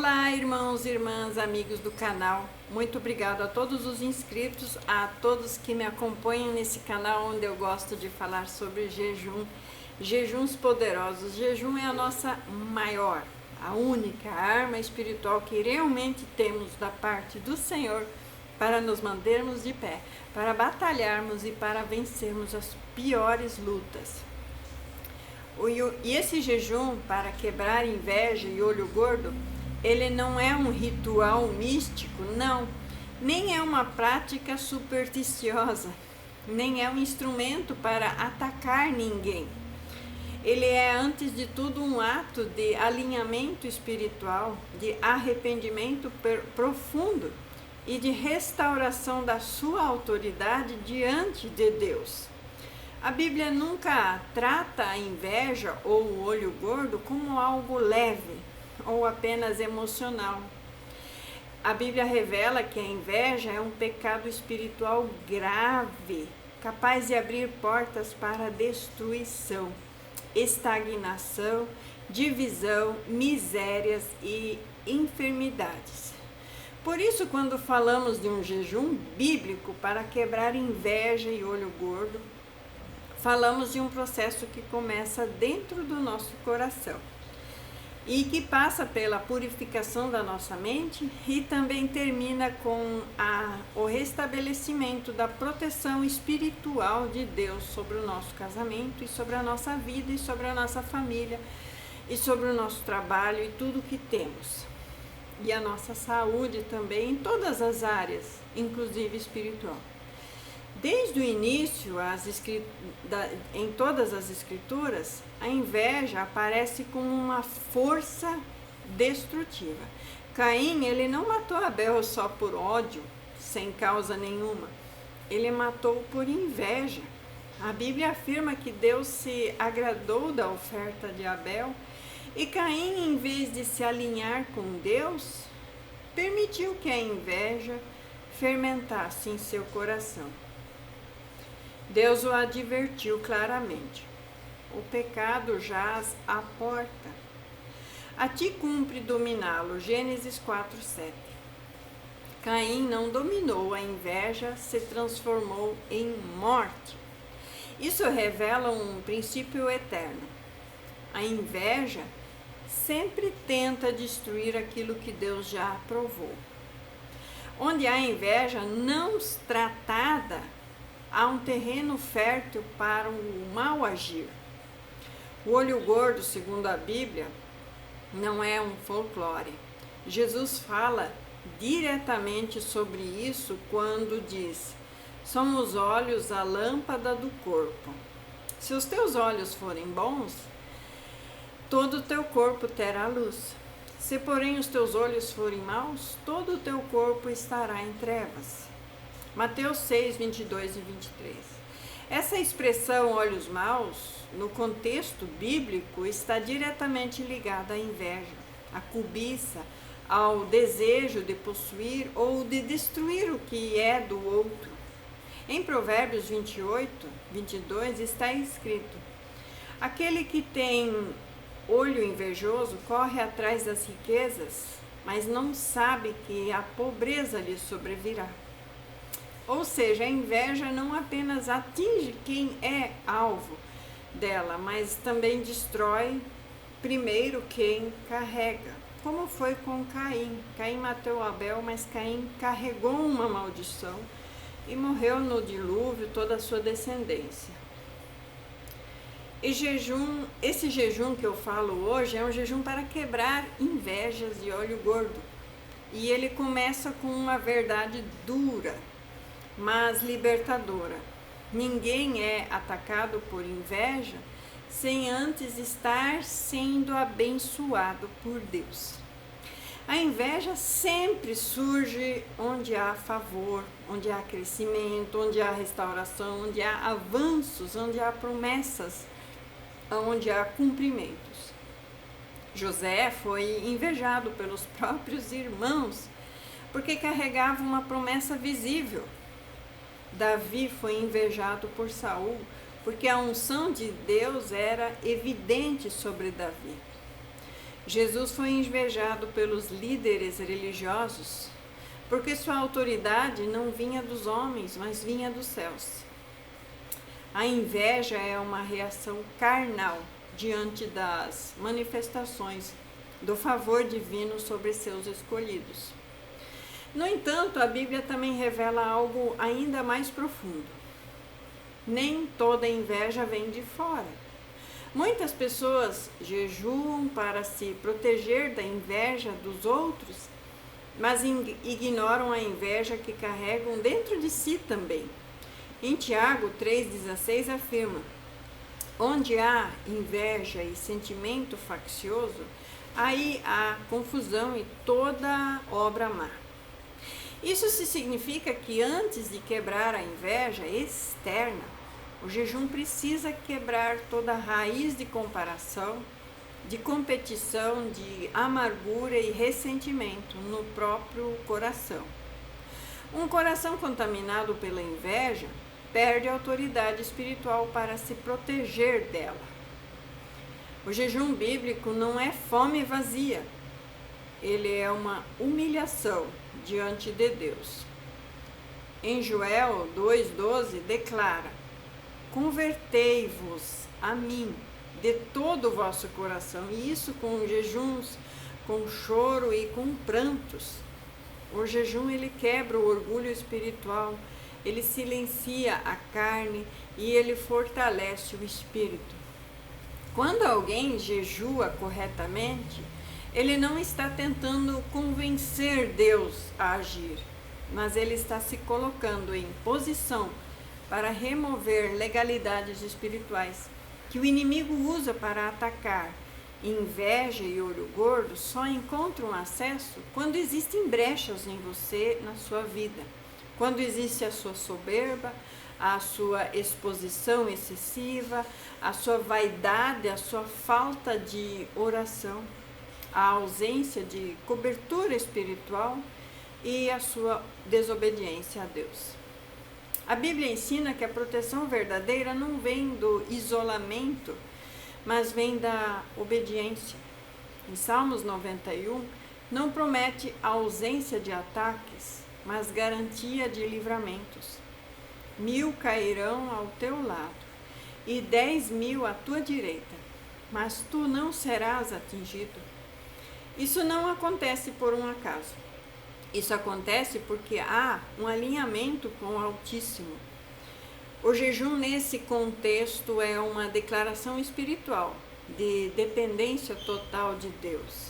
Olá, irmãos e irmãs, amigos do canal. Muito obrigado a todos os inscritos, a todos que me acompanham nesse canal onde eu gosto de falar sobre jejum, jejuns poderosos. Jejum é a nossa maior, a única arma espiritual que realmente temos da parte do Senhor para nos mantermos de pé, para batalharmos e para vencermos as piores lutas. E esse jejum para quebrar inveja e olho gordo, ele não é um ritual místico, não, nem é uma prática supersticiosa, nem é um instrumento para atacar ninguém. Ele é, antes de tudo, um ato de alinhamento espiritual, de arrependimento profundo e de restauração da sua autoridade diante de Deus. A Bíblia nunca trata a inveja ou o olho gordo como algo leve ou apenas emocional. A Bíblia revela que a inveja é um pecado espiritual grave, capaz de abrir portas para destruição, estagnação, divisão, misérias e enfermidades. Por isso, quando falamos de um jejum bíblico para quebrar inveja e olho gordo, falamos de um processo que começa dentro do nosso coração e que passa pela purificação da nossa mente e também termina com o restabelecimento da proteção espiritual de Deus sobre o nosso casamento e sobre a nossa vida e sobre a nossa família e sobre o nosso trabalho e tudo que temos. E a nossa saúde também em todas as áreas, inclusive espiritual. Desde o início, em todas as escrituras, a inveja aparece como uma força destrutiva. Caim, ele não matou Abel só por ódio, sem causa nenhuma. Ele matou por inveja. A Bíblia afirma que Deus se agradou da oferta de Abel e Caim, em vez de se alinhar com Deus, permitiu que a inveja fermentasse em seu coração. Deus o advertiu claramente: o pecado jaz à porta. A ti cumpre dominá-lo. Gênesis 4:7. Caim não dominou a inveja, se transformou em morte. Isso revela um princípio eterno. A inveja sempre tenta destruir aquilo que Deus já aprovou. Onde há inveja não tratada, há um terreno fértil para o mal agir. O olho gordo, segundo a Bíblia, não é um folclore. Jesus fala diretamente sobre isso quando diz: são os olhos a lâmpada do corpo. Se os teus olhos forem bons, todo o teu corpo terá luz. Se, porém, os teus olhos forem maus, todo o teu corpo estará em trevas. Mateus 6, 22 e 23. Essa expressão olhos maus, no contexto bíblico, está diretamente ligada à inveja, à cobiça, ao desejo de possuir ou de destruir o que é do outro. Em Provérbios 28, 22 está escrito: aquele que tem olho invejoso corre atrás das riquezas, mas não sabe que a pobreza lhe sobrevirá. Ou seja, a inveja não apenas atinge quem é alvo dela, mas também destrói primeiro quem carrega. Como foi com Caim. Caim matou Abel, mas Caim carregou uma maldição e morreu no dilúvio toda a sua descendência. E esse jejum que eu falo hoje é um jejum para quebrar invejas e olho gordo. E ele começa com uma verdade dura, mas libertadora. Ninguém é atacado por inveja sem antes estar sendo abençoado por Deus. A inveja sempre surge onde há favor, onde há crescimento, onde há restauração, onde há avanços, onde há promessas, onde há cumprimentos. José foi invejado pelos próprios irmãos porque carregava uma promessa visível. Davi foi invejado por Saul porque a unção de Deus era evidente sobre Davi. Jesus foi invejado pelos líderes religiosos porque sua autoridade não vinha dos homens, mas vinha dos céus. A inveja é uma reação carnal diante das manifestações do favor divino sobre seus escolhidos. No entanto, a Bíblia também revela algo ainda mais profundo. Nem toda inveja vem de fora. Muitas pessoas jejuam para se proteger da inveja dos outros, mas ignoram a inveja que carregam dentro de si também. Em Tiago 3,16 afirma: onde há inveja e sentimento faccioso, aí há confusão e toda obra má. Isso significa que antes de quebrar a inveja externa, o jejum precisa quebrar toda a raiz de comparação, de competição, de amargura e ressentimento no próprio coração. Um coração contaminado pela inveja perde a autoridade espiritual para se proteger dela. O jejum bíblico não é fome vazia, ele é uma humilhação diante de Deus. Em Joel 2,12 declara: convertei-vos a mim de todo o vosso coração, e isso com jejuns, com choro e com prantos. O jejum ele quebra o orgulho espiritual, ele silencia a carne e ele fortalece o espírito. Quando alguém jejua corretamente, ele não está tentando convencer Deus a agir, mas ele está se colocando em posição para remover legalidades espirituais que o inimigo usa para atacar. Inveja e olho gordo só encontram acesso quando existem brechas em você, na sua vida. Quando existe a sua soberba, a sua exposição excessiva, a sua vaidade, a sua falta de oração, a ausência de cobertura espiritual e a sua desobediência a Deus. A Bíblia ensina que a proteção verdadeira não vem do isolamento, mas vem da obediência. Em Salmos 91, não promete a ausência de ataques, mas garantia de livramentos. 1000 cairão ao teu lado e 10.000 à tua direita, mas tu não serás atingido. Isso não acontece por um acaso. Isso acontece porque há um alinhamento com o Altíssimo. O jejum nesse contexto é uma declaração espiritual de dependência total de Deus.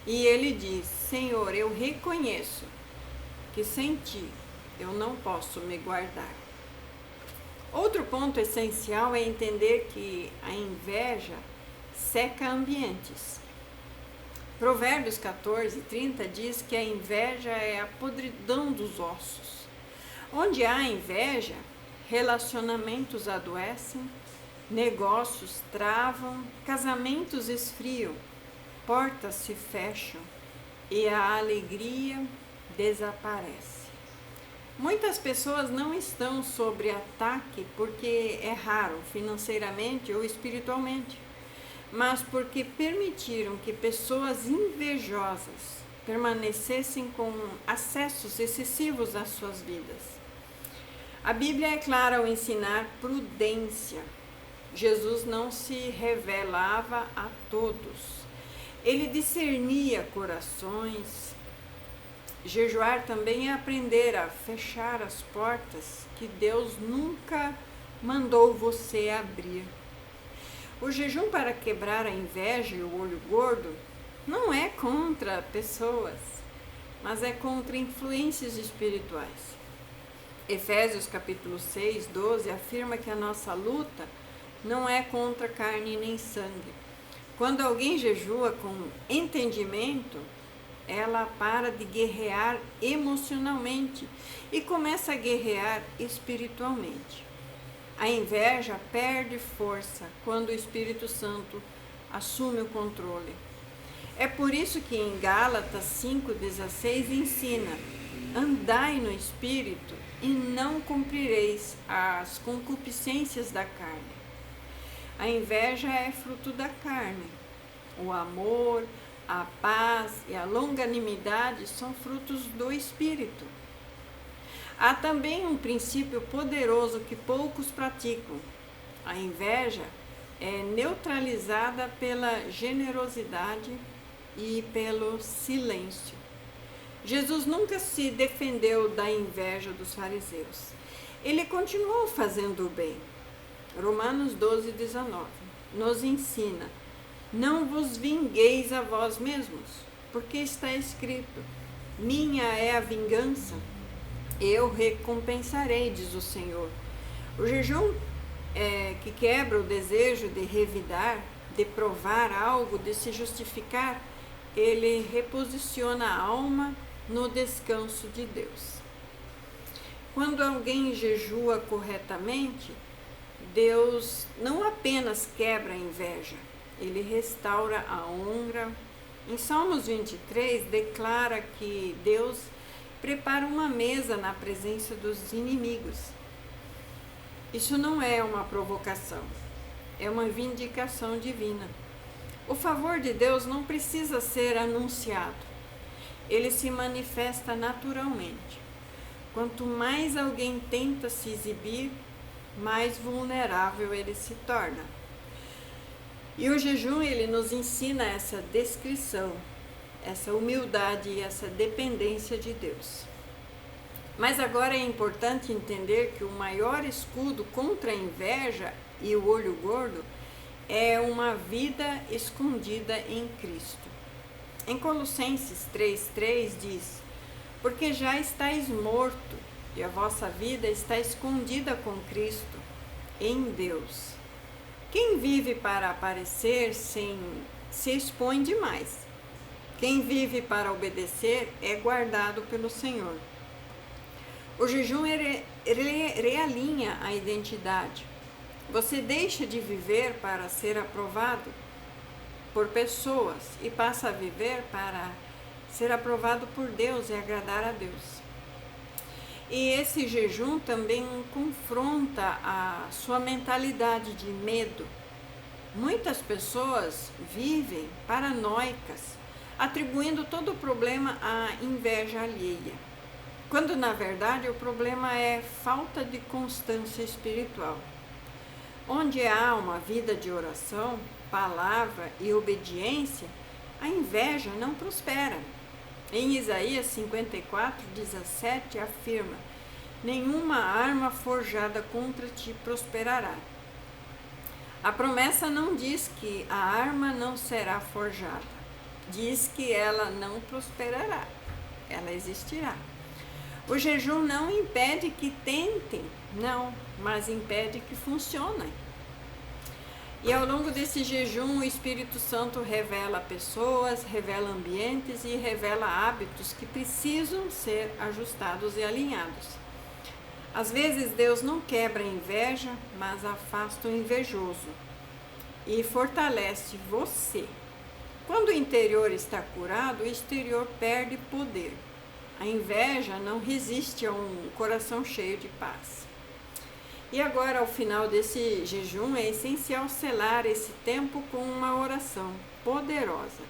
E ele diz: Senhor, eu reconheço que sem ti eu não posso me guardar. Outro ponto essencial é entender que a inveja seca ambientes. Provérbios 14:30 diz que a inveja é a podridão dos ossos. Onde há inveja, relacionamentos adoecem, negócios travam, casamentos esfriam, portas se fecham e a alegria desaparece. Muitas pessoas não estão sob ataque porque erraram financeiramente ou espiritualmente, mas porque permitiram que pessoas invejosas permanecessem com acessos excessivos às suas vidas. A Bíblia é clara ao ensinar prudência. Jesus não se revelava a todos. Ele discernia corações. Jejuar também é aprender a fechar as portas que Deus nunca mandou você abrir. O jejum para quebrar a inveja e o olho gordo não é contra pessoas, mas é contra influências espirituais. Efésios capítulo 6:12 afirma que a nossa luta não é contra carne nem sangue. Quando alguém jejua com entendimento, ela para de guerrear emocionalmente e começa a guerrear espiritualmente. A inveja perde força quando o Espírito Santo assume o controle. É por isso que em Gálatas 5:16 ensina: andai no Espírito e não cumprireis as concupiscências da carne. A inveja é fruto da carne. O amor, a paz e a longanimidade são frutos do Espírito. Há também um princípio poderoso que poucos praticam. A inveja é neutralizada pela generosidade e pelo silêncio. Jesus nunca se defendeu da inveja dos fariseus. Ele continuou fazendo o bem. Romanos 12:19 nos ensina: não vos vingueis a vós mesmos, porque está escrito: minha é a vingança, eu recompensarei, diz o Senhor. O jejum que quebra o desejo de revidar, de provar algo, de se justificar, ele reposiciona a alma no descanso de Deus. Quando alguém jejua corretamente, Deus não apenas quebra a inveja, ele restaura a honra. Em Salmos 23, declara que Deus prepara uma mesa na presença dos inimigos. Isso não é uma provocação, é uma vindicação divina. O favor de Deus não precisa ser anunciado, ele se manifesta naturalmente. Quanto mais alguém tenta se exibir, mais vulnerável ele se torna. E o jejum, ele nos ensina essa descrição, essa humildade e essa dependência de Deus. Mas agora é importante entender que o maior escudo contra a inveja e o olho gordo é uma vida escondida em Cristo. Em Colossenses 3:3 diz: porque já estáis morto e a vossa vida está escondida com Cristo em Deus. Quem vive para aparecer se expõe demais. Quem vive para obedecer é guardado pelo Senhor. O jejum realinha a identidade. Você deixa de viver para ser aprovado por pessoas e passa a viver para ser aprovado por Deus e agradar a Deus. E esse jejum também confronta a sua mentalidade de medo. Muitas pessoas vivem paranoicas, atribuindo todo o problema à inveja alheia, quando na verdade o problema é falta de constância espiritual. Onde há uma vida de oração, palavra e obediência, a inveja não prospera. Em Isaías 54:17 afirma: nenhuma arma forjada contra ti prosperará. A promessa não diz que a arma não será forjada, diz que ela não prosperará, ela existirá. O jejum não impede que tentem, não, mas impede que funcionem. E ao longo desse jejum, o Espírito Santo revela pessoas, revela ambientes e revela hábitos que precisam ser ajustados e alinhados. Às vezes, Deus não quebra a inveja, mas afasta o invejoso e fortalece você. Quando o interior está curado, o exterior perde poder. A inveja não resiste a um coração cheio de paz. E agora, ao final desse jejum, é essencial selar esse tempo com uma oração poderosa,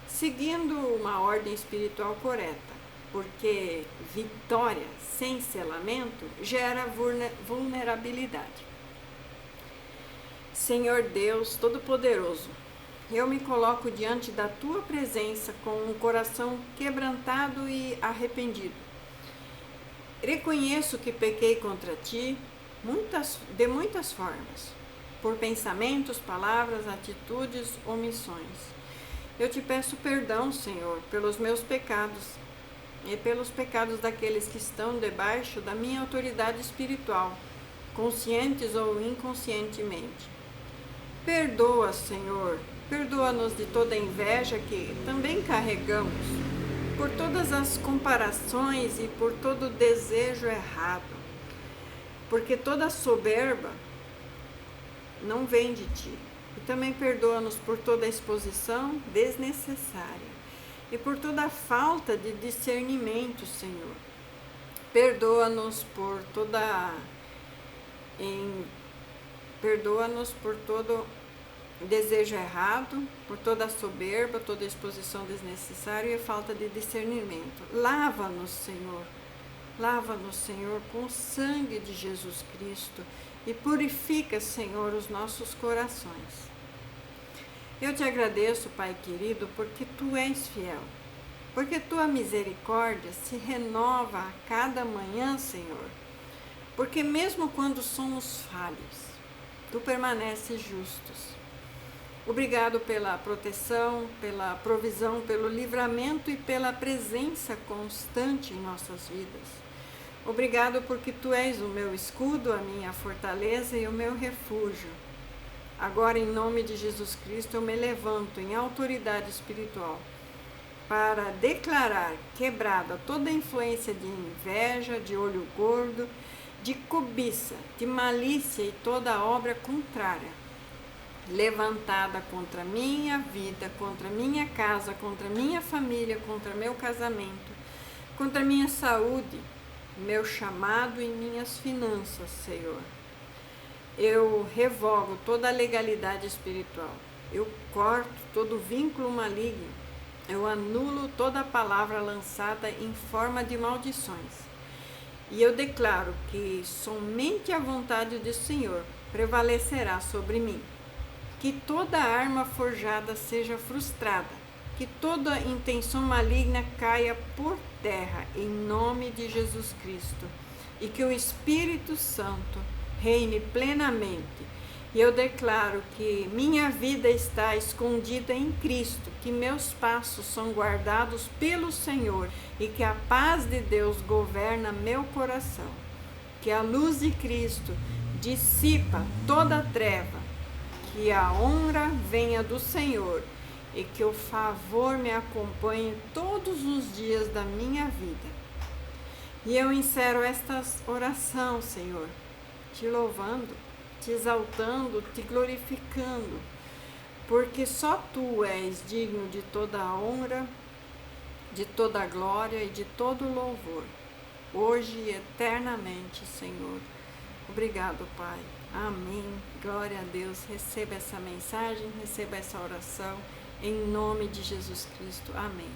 seguindo uma ordem espiritual correta, porque vitória sem selamento gera vulnerabilidade. Senhor Deus Todo-Poderoso, eu me coloco diante da Tua presença com um coração quebrantado e arrependido. Reconheço que pequei contra Ti, de muitas formas, por pensamentos, palavras, atitudes, omissões. Eu te peço perdão, Senhor, pelos meus pecados e pelos pecados daqueles que estão debaixo da minha autoridade espiritual, conscientes ou inconscientemente. Perdoa, Senhor, perdoa-nos de toda a inveja que também carregamos, por todas as comparações e por todo o desejo errado. Porque toda soberba não vem de Ti. E também perdoa-nos por toda a exposição desnecessária e por toda a falta de discernimento, Senhor. Perdoa-nos por desejo errado, por toda a soberba, toda a exposição desnecessária e a falta de discernimento. Lava-nos, Senhor. Lava-nos, Senhor, com o sangue de Jesus Cristo e purifica, Senhor, os nossos corações. Eu te agradeço, Pai querido, porque Tu és fiel, porque Tua misericórdia se renova a cada manhã, Senhor, porque mesmo quando somos falhos, Tu permaneces justos. Obrigado pela proteção, pela provisão, pelo livramento e pela presença constante em nossas vidas. Obrigado porque Tu és o meu escudo, a minha fortaleza e o meu refúgio. Agora, em nome de Jesus Cristo, eu me levanto em autoridade espiritual para declarar quebrada toda influência de inveja, de olho gordo, de cobiça, de malícia e toda obra contrária, levantada contra minha vida, contra minha casa, contra minha família, contra meu casamento, contra minha saúde, meu chamado e minhas finanças, Senhor. Eu revogo toda a legalidade espiritual, eu corto todo vínculo maligno, eu anulo toda a palavra lançada em forma de maldições. E eu declaro que somente a vontade do Senhor prevalecerá sobre mim. Que toda arma forjada seja frustrada, que toda intenção maligna caia por terra, em nome de Jesus Cristo, e que o Espírito Santo reine plenamente. E eu declaro que minha vida está escondida em Cristo, que meus passos são guardados pelo Senhor e que a paz de Deus governa meu coração, que a luz de Cristo dissipa toda a treva, que a honra venha do Senhor e que o favor me acompanhe todos os dias da minha vida. E eu encerro esta oração, Senhor, te louvando, te exaltando, te glorificando, porque só Tu és digno de toda a honra, de toda a glória e de todo o louvor, hoje e eternamente, Senhor. Obrigado, Pai. Amém. Glória a Deus. Receba essa mensagem, receba essa oração, em nome de Jesus Cristo. Amém.